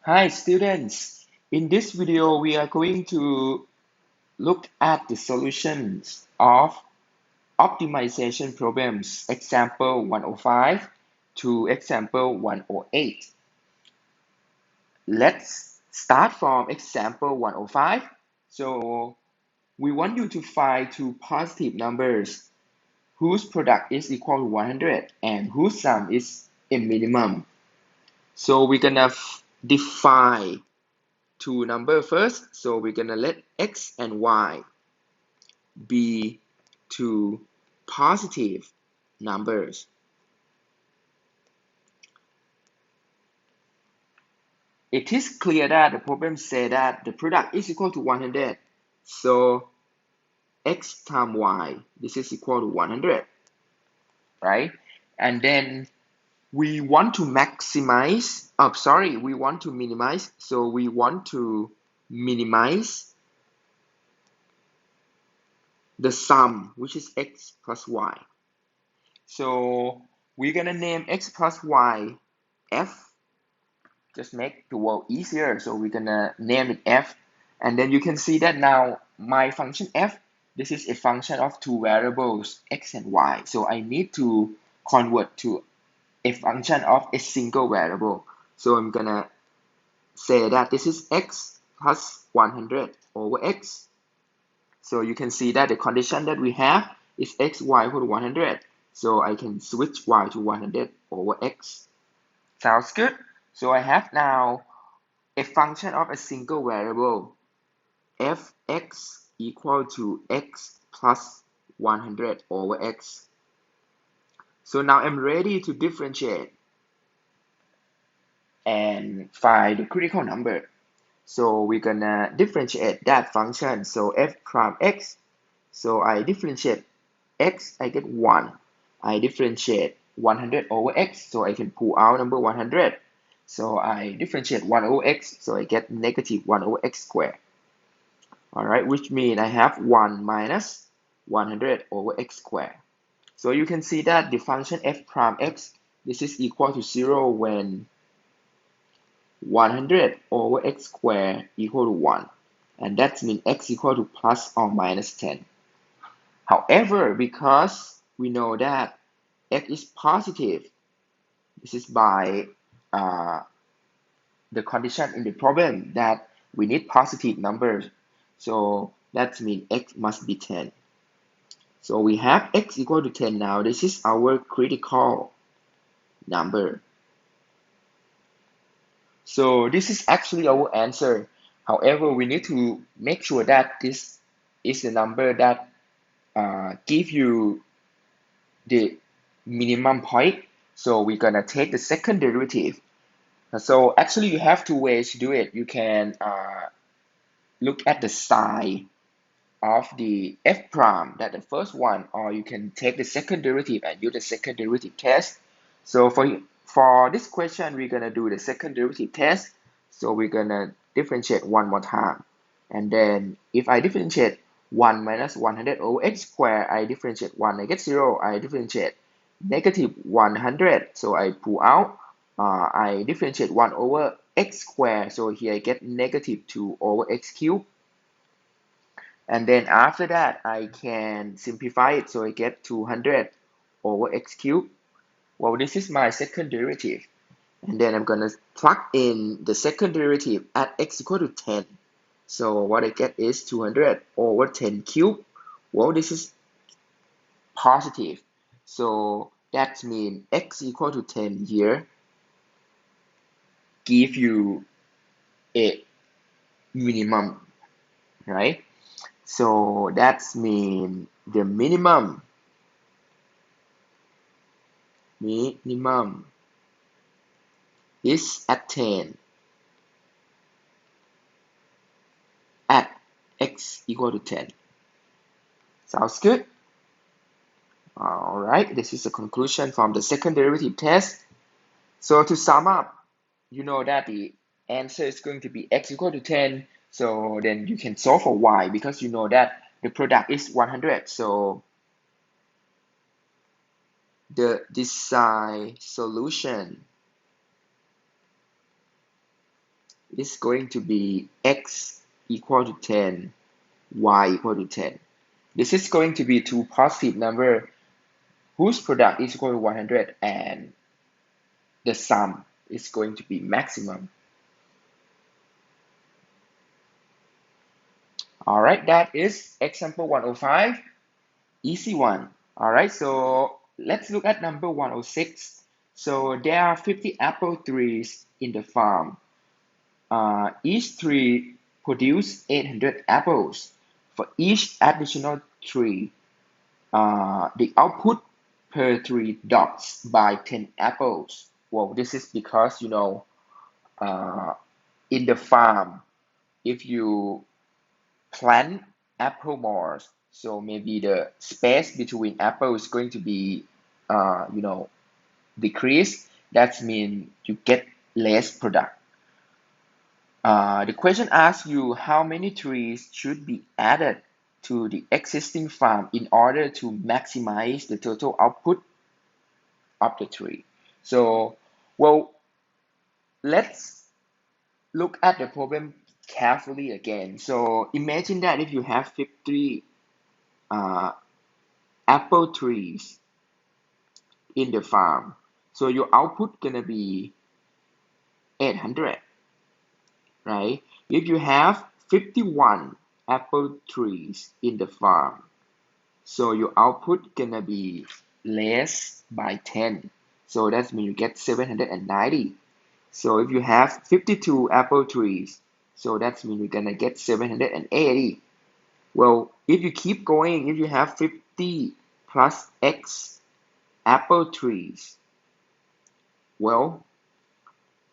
Hi students, in this video we are going to look at the solutions of optimization problems example 105 to example 108. Let's start from example 105. So we want you to find two positive numbers whose product is equal to 100 and whose sum is a minimum. So we're gonna define two number first, so we're gonna let x and y be two positive numbers. It is clear that the problem says that the product is equal to 100, so x times y, this is equal to 100, right? And then we want to maximize, we want to minimize, so we want to minimize the sum, which is x plus y. So we're gonna name x plus y f, just make the world easier. So we're gonna name it f, and then you can see that now my function f, this is a function of two variables x and y. So I need to convert to a function of a single variable. So I'm gonna say that this is x plus 100 over x. So you can see that the condition that we have is x, y equal to 100. So I can switch y to 100 over x. Sounds good? So I have now a function of a single variable, fx equal to x plus 100 over x. So now I'm ready to differentiate and find the critical number. So we're gonna differentiate that function. So f prime x, so I differentiate x, I get 1. I differentiate 100 over x, so I can pull out number 100. So I differentiate 1 over x, so I get negative 1 over x squared. Alright, which means I have 1 minus 100 over x squared. So you can see that the function f prime x, this is equal to 0 when 100 over x squared equal to 1. And that means x equal to plus or minus 10. However, because we know that x is positive, this is by the condition in the problem that we need positive numbers. So that means x must be 10. So we have x equal to 10 now. This is our critical number. So this is actually our answer. However, we need to make sure that this is the number that give you the minimum point. So we're gonna take the second derivative. So actually you have two ways to do it. You can look at the sign of the f prime, that the first one, or you can take the second derivative and use the second derivative test. So for this question, we're gonna do the second derivative test. So we're gonna differentiate one more time. And then if I differentiate 1 minus 100 over x squared, I differentiate 1, I get 0. I differentiate negative 100, so I pull out. I differentiate 1 over x squared, so here I get negative 2 over x cubed. And then after that, I can simplify it, so I get 200 over x cubed. Well, this is my second derivative. And then I'm going to plug in the second derivative at x equal to 10. So what I get is 200 over 10 cubed. Well, this is positive. So that means x equal to 10 here give you a minimum, right? So that means the minimum is attained at x equal to 10. Sounds good? Alright, this is the conclusion from the second derivative test. So to sum up, you know that the answer is going to be x equal to 10. So then you can solve for y because you know that the product is 100. So the design solution is going to be x equal to 10, y equal to 10. This is going to be two positive numbers whose product is equal to 100 and the sum is going to be maximum. All right, that is example 105, easy one. All right, so let's look at number 106. So there are 50 apple trees in the farm. Each tree produces 800 apples. For each additional tree, the output per tree drops by 10 apples. Well, this is because, in the farm, if you plant apple more, so maybe the space between apples is going to be, decreased. That means you get less product. The question asks you how many trees should be added to the existing farm in order to maximize the total output of the tree. So, well, let's look at the problem carefully again. So imagine that if you have 50 uh, apple trees in the farm, so your output gonna be 800, right? If you have 51 apple trees in the farm, so your output gonna be less by 10. So that means you get 790. So if you have 52 apple trees, so that means you're gonna get 780. Well, if you keep going, if you have 50 plus x apple trees, well,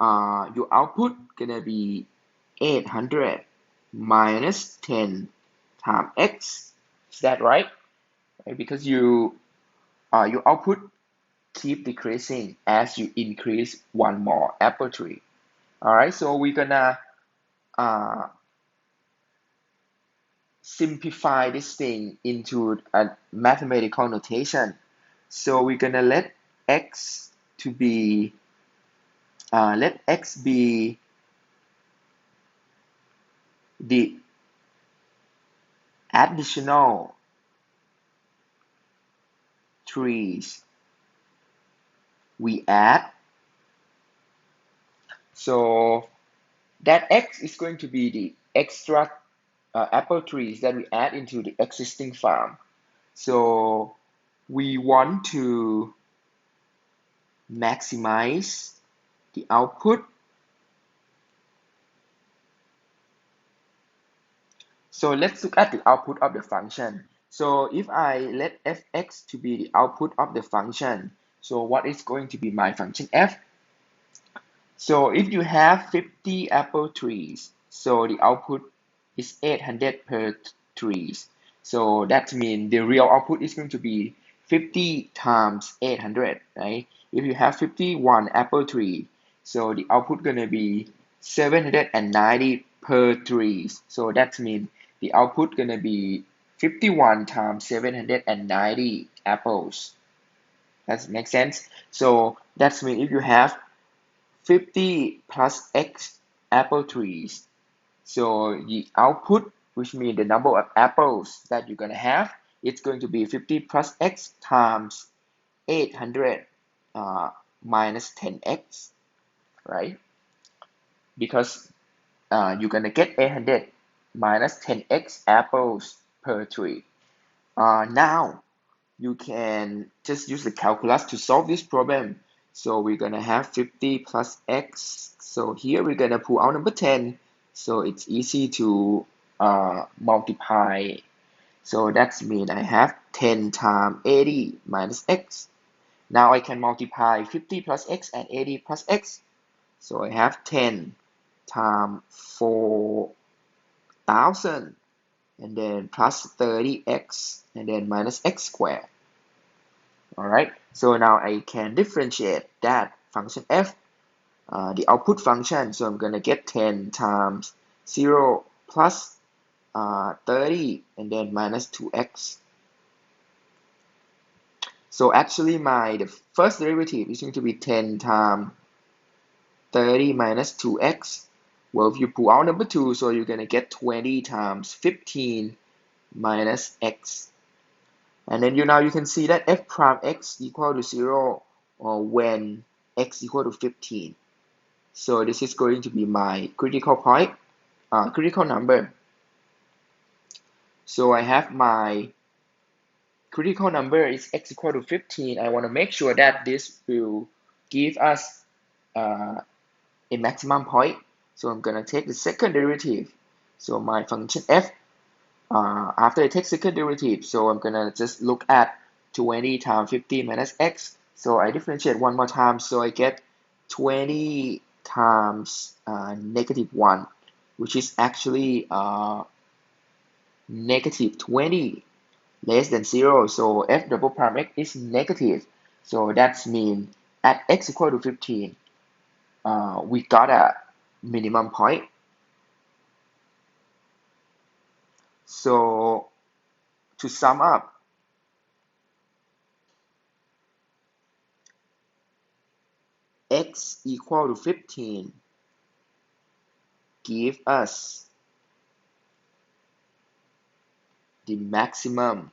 your output gonna be 800 minus 10 times x. Is that right? Because your output keep decreasing as you increase one more apple tree. All right, so we're gonna uh, simplify this thing into a mathematical notation. So we're gonna let x to be let x be the additional trees we add. So that x is going to be the extra apple trees that we add into the existing farm. So we want to maximize the output. So let's look at the output of the function. So if I let fx to be the output of the function, so what is going to be my function f? So if you have 50 apple trees, so the output is 800 per trees. So that means the real output is going to be 50 times 800, right? If you have 51 apple tree, so the output gonna be 790 per trees. So that means the output gonna be 51 times 790 apples. That makes sense. So that means if you have 50 plus x apple trees, so the output, which means the number of apples that you're gonna have, it's going to be 50 plus x times 800 minus 10x, right? Because you're gonna get 800 minus 10x apples per tree. Now you can just use the calculus to solve this problem. So we're gonna have 50 plus x. So here we're gonna pull out number 10. So it's easy to multiply. So that means I have 10 times 80 minus x. Now I can multiply 50 plus x and 80 plus x. So I have 10 times 4,000 and then plus 30x and then minus x squared. All right, so now I can differentiate that function f, the output function. So I'm gonna get 10 times 0 plus 30 and then minus 2x. So actually the first derivative is going to be 10 times 30 minus 2x, Well, if you pull out number 2, so you're going to get 20 times 15 minus x. And then now you can see that f prime x equal to 0 when x equal to 15. So this is going to be my critical point, critical number. So I have my critical number is x equal to 15. I want to make sure that this will give us a maximum point. So I'm going to take the second derivative. So my function f, after I take second derivative, so I'm going to just look at 20 times 15 minus x. So I differentiate one more time. So I get 20 times negative 1, which is actually negative 20 less than 0. So f double prime x is negative. So that means at x equal to 15, we got a minimum point. So to sum up, x equal to 15 give us the maximum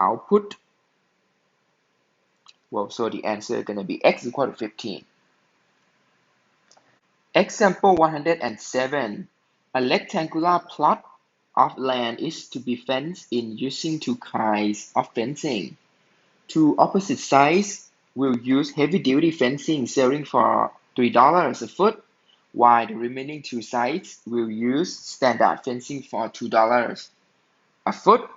output. Well, so the answer is going to be x equal to 15. Example 107. A rectangular plot of land is to be fenced in using two kinds of fencing. Two opposite sides will use heavy-duty fencing selling for $3 a foot, while the remaining two sides will use standard fencing for $2 a foot.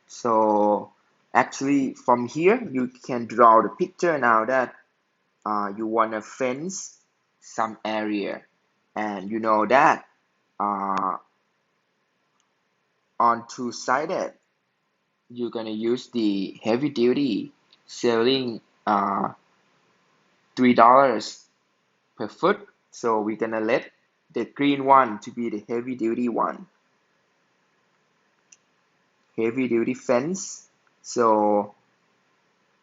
So actually from here you can draw the picture now that you want to fence some area, and you know that on two-sided you're going to use the heavy duty selling $3 per foot. So we're going to let the green one to be the heavy duty one, heavy duty fence. So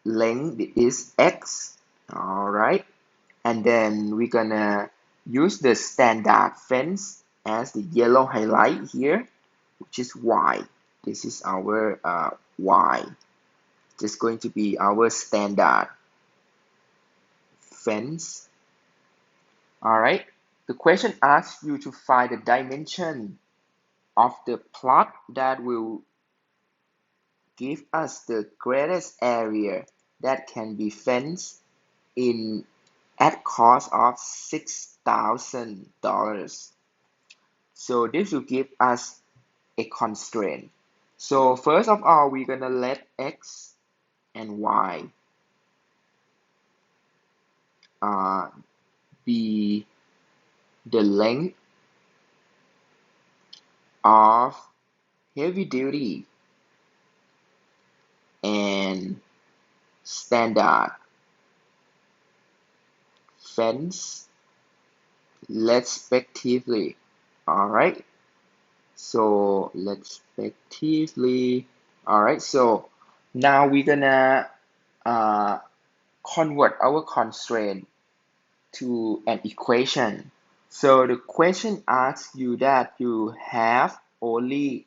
length is x. All right, and then we're gonna use the standard fence as the yellow highlight here, which is y. This is our y. Just going to be our standard fence. All right, the question asks you to find the dimension of the plot that will give us the greatest area that can be fenced in at cost of $6,000. So this will give us a constraint. So first of all, we're gonna let x and y be the length of heavy duty and standard fence respectively. All right, so respectively. All right, so now we're gonna convert our constraint to an equation. So the question asks you that you have only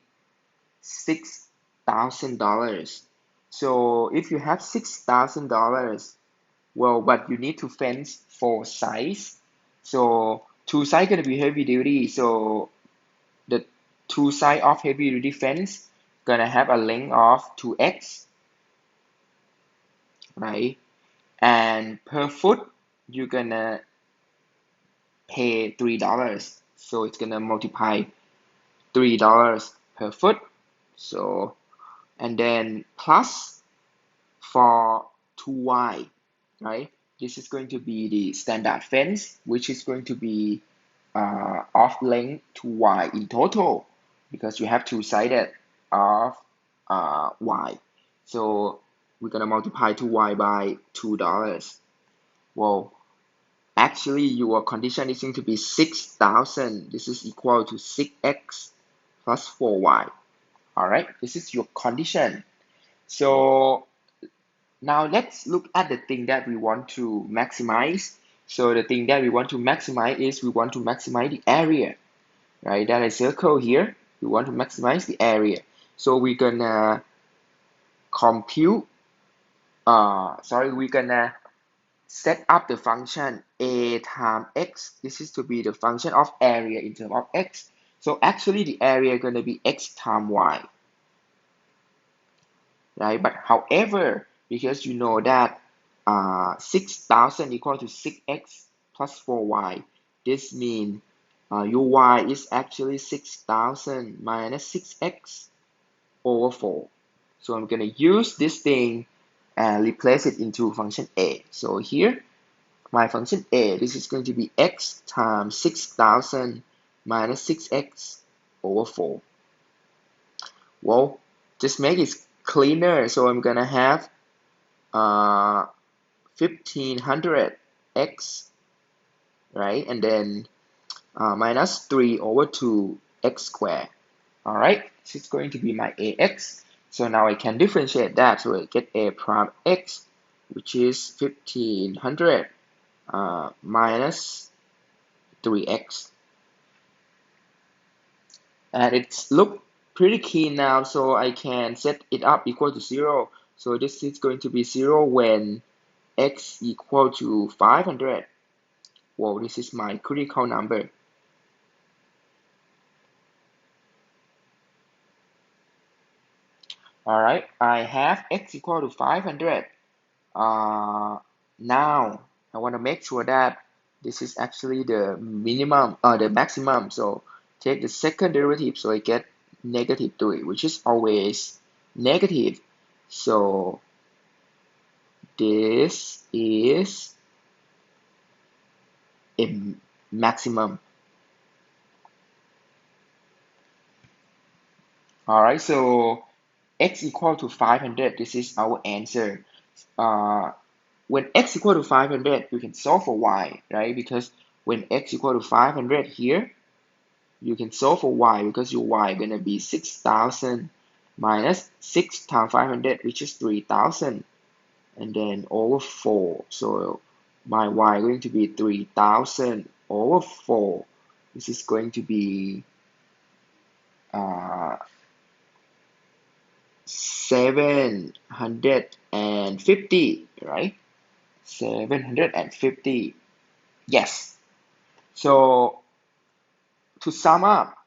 $6,000. So if you have $6,000, well, but you need to fence 4 sides. So two sides gonna be heavy duty. So the two sides of heavy duty fence gonna have a length of 2x, right? And per foot you're gonna pay $3. So it's gonna multiply $3 per foot. So and then plus for 2y, right? This is going to be the standard fence, which is going to be of length 2y in total, because you have two-sided of y. So we're gonna multiply 2y by $2. Well, actually your condition is going to be 6,000. This is equal to 6x plus 4y. All right, this is your condition. So now let's look at the thing that we want to maximize. So the thing that we want to maximize is we want to maximize the area, right? That I circle here. We want to maximize the area. So we're gonna compute, we're gonna set up the function a times x. This is to be the function of area in terms of x. So actually the area is gonna be x times y, right? But however, because you know that 6,000 equal to 6x plus 4y, this means your y is actually 6,000 minus 6x over 4. So I'm going to use this thing and replace it into function a. So here, my function a, this is going to be x times 6,000 minus 6x over 4. Well, just make it cleaner. So I'm going to have 1500x, right? And then minus 3 over 2 x squared. All right, this is going to be my ax. So now I can differentiate that. So I get a prime x, which is 1500 minus 3x. And it's look pretty clean now, so I can set it up equal to 0. So this is going to be 0 when x equal to 500. Whoa, this is my critical number. All right, I have x equal to 500. Now I want to make sure that this is actually the minimum or the maximum. So take the second derivative, so I get negative 3, which is always negative. So this is a maximum. All right, so x equal to 500, this is our answer. When x equal to 500, you can solve for y, right? Because when x equal to 500 here, you can solve for y because your y is going to be 6,000 minus 6 times 500, which is 3,000, and then over 4. So my y is going to be 3,000 over 4. This is going to be 750, right? 750. Yes. So to sum up,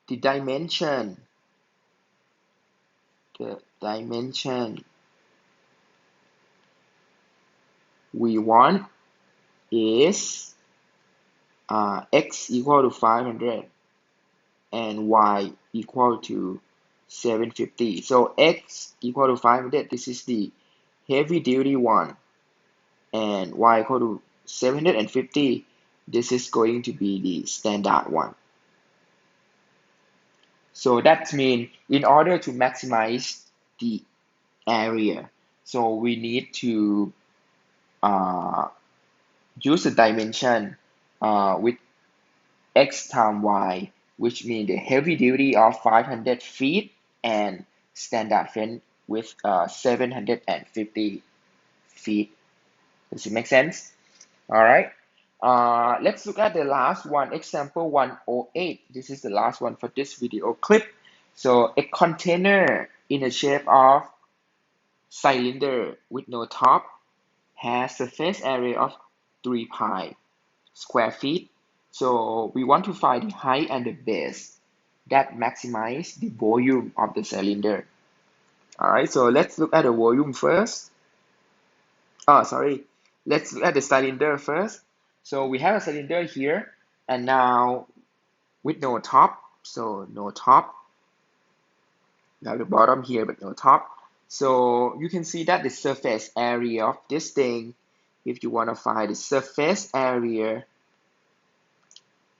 the dimension we want is x equal to 500 and y equal to 750. So x equal to 500, this is the heavy duty one, and y equal to 750, this is going to be the standard one. So that means in order to maximize the area, so we need to use the dimension with x times y, which means the heavy duty of 500 feet and standard fence with 750 feet. Does it make sense? All right. Let's look at the last one, example 108. This is the last one for this video clip. So a container in the shape of cylinder with no top has surface area of 3 pi square feet. So we want to find the height and the base that maximize the volume of the cylinder. All right, so let's look at the volume first. Let's look at the cylinder first. So we have a cylinder here, and now with no top, so no top. Now the bottom here, but no top. So you can see that the surface area of this thing, if you want to find the surface area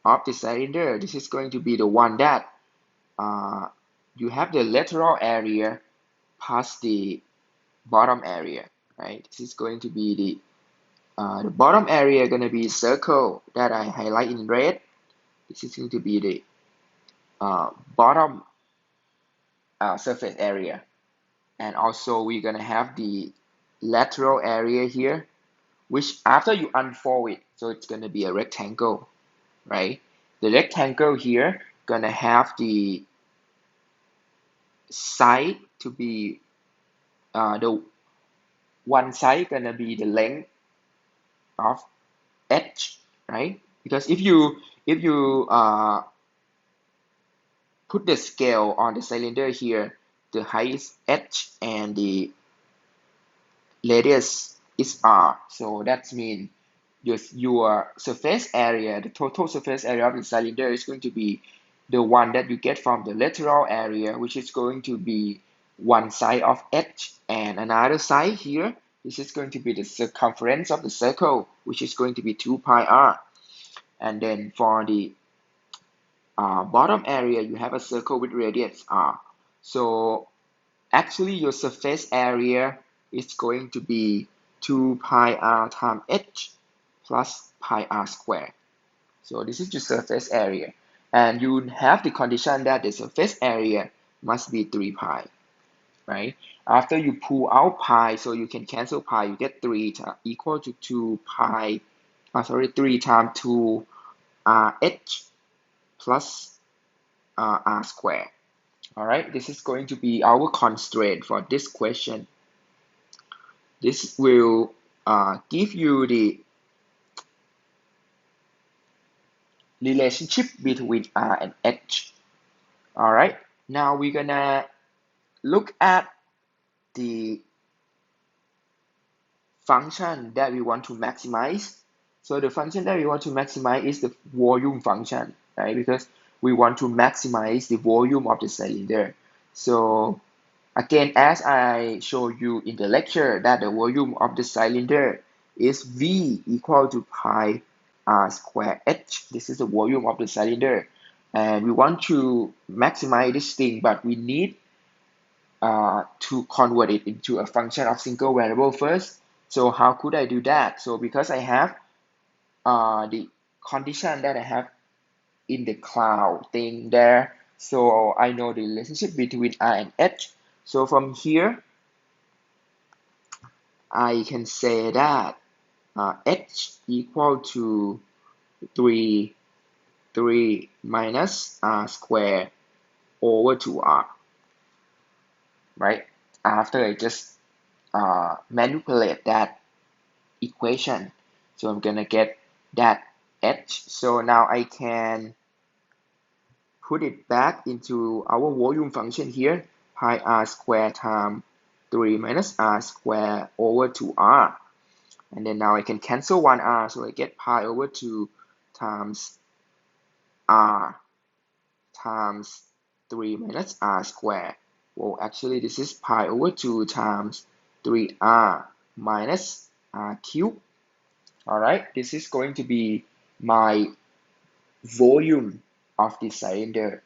of the cylinder, this is going to be the one that you have the lateral area past the bottom area, right? This is going to be the bottom area going to be circle that I highlight in red. This is going to be the bottom surface area. And also we're gonna have the lateral area here, which after you unfold it, so it's gonna be a rectangle, right? The rectangle here gonna have the side to be the one side gonna be the length of edge, right? Because if you put the scale on the cylinder here, the highest edge and the radius is r. So that means your surface area, the total surface area of the cylinder is going to be the one that you get from the lateral area, which is going to be one side of edge, and another side here, this is going to be the circumference of the circle, which is going to be 2 pi r. And then for the bottom area, you have a circle with radius r. So actually your surface area is going to be 2 pi r times h plus pi r squared. So this is the surface area. And you have the condition that the surface area must be 3 pi, right? After you pull out pi, so you can cancel pi, you get 3 equal to 2 pi, 3 times 2 h plus r squared. All right, this is going to be our constraint for this question. This will give you the relationship between R and H. All right, now we're gonna look at the function that we want to maximize. So the function that we want to maximize is the volume function, right? Because we want to maximize the volume of the cylinder. So again, as I showed you in the lecture, that the volume of the cylinder is V equal to pi r square h. This is the volume of the cylinder. And we want to maximize this thing, but we need to convert it into a function of single variable first. So how could I do that? So because I have the condition that I have in the cloud thing there, so I know the relationship between R and H. So from here, I can say that H equal to 3 minus R squared over 2R, right? After I just manipulate that equation, so I'm gonna get that H. So now I can put it back into our volume function here, pi r squared times 3 minus r squared over 2r. And then now I can cancel 1r, so I get pi over 2 times r times 3 minus r squared. Well, actually, this is pi over 2 times 3r minus r cubed. All right, this is going to be my volume of the cylinder.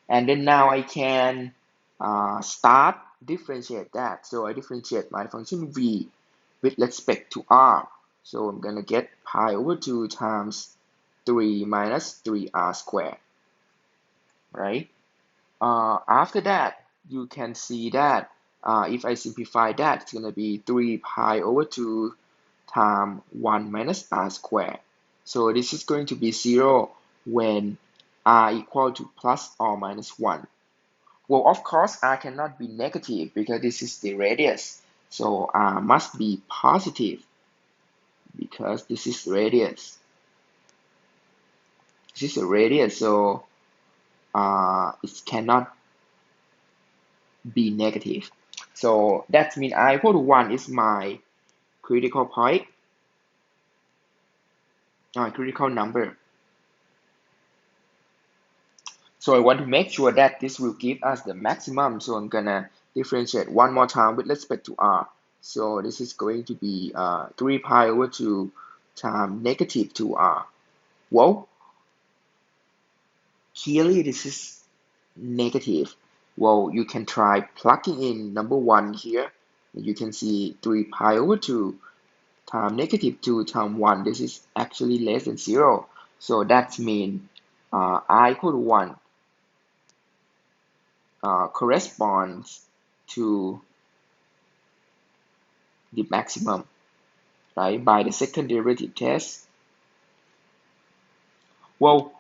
And then now I can start differentiate that. So I differentiate my function v with respect to r. So I'm going to get pi over 2 times 3 minus 3r squared, right? After that, you can see that if I simplify that, it's going to be 3 pi over 2 times 1 minus r squared. So this is going to be 0 when r equal to plus or minus 1. Well, of course, r cannot be negative because this is the radius. So r must be positive because this is radius. This is a radius, so it cannot be negative. So that means I equal to 1 is my critical point, critical number. So I want to make sure that this will give us the maximum. So I'm gonna differentiate one more time with respect to r. So this is going to be 3 pi over 2 times negative 2r. Well, clearly this is negative. Well, you can try plugging in number 1 here. You can see 3 pi over 2 times negative 2 times 1. This is actually less than 0. So that means r equal to 1. corresponds to the maximum, right, by the second derivative test. Well,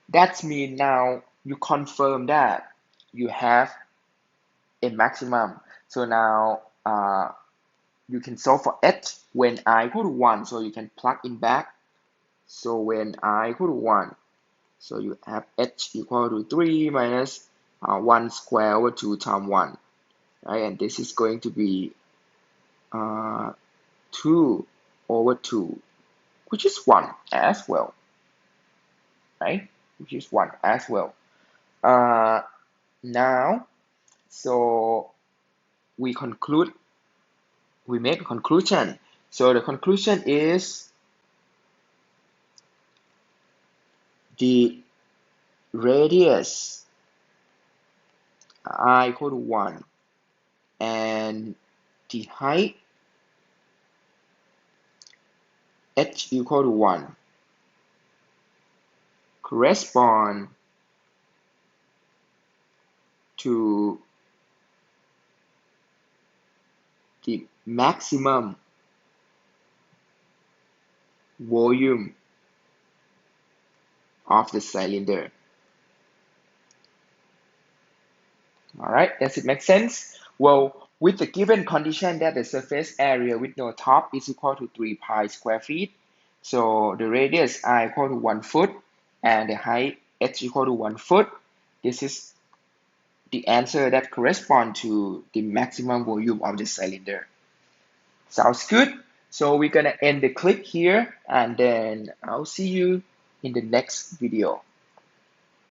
that means now you confirm that you have a maximum. So now you can solve for h when I equal to 1, so you can plug in back. So when I equal to 1, so you have h equal to 3 minus 1 square over 2 times 1, right? And this is going to be 2 over 2, which is 1 as well, right? Which is 1 as well. Now, so we make a conclusion. So the conclusion is the radius I equal to 1 and the height h equal to 1 correspond to the maximum volume of the cylinder. All right, does it make sense? Well, with the given condition that the surface area with no top is equal to 3 pi square feet, so the radius r equal to 1 foot and the height h equal to 1 foot, this is the answer that corresponds to the maximum volume of the cylinder. Sounds good? So we're gonna end the clip here and then I'll see you in the next video.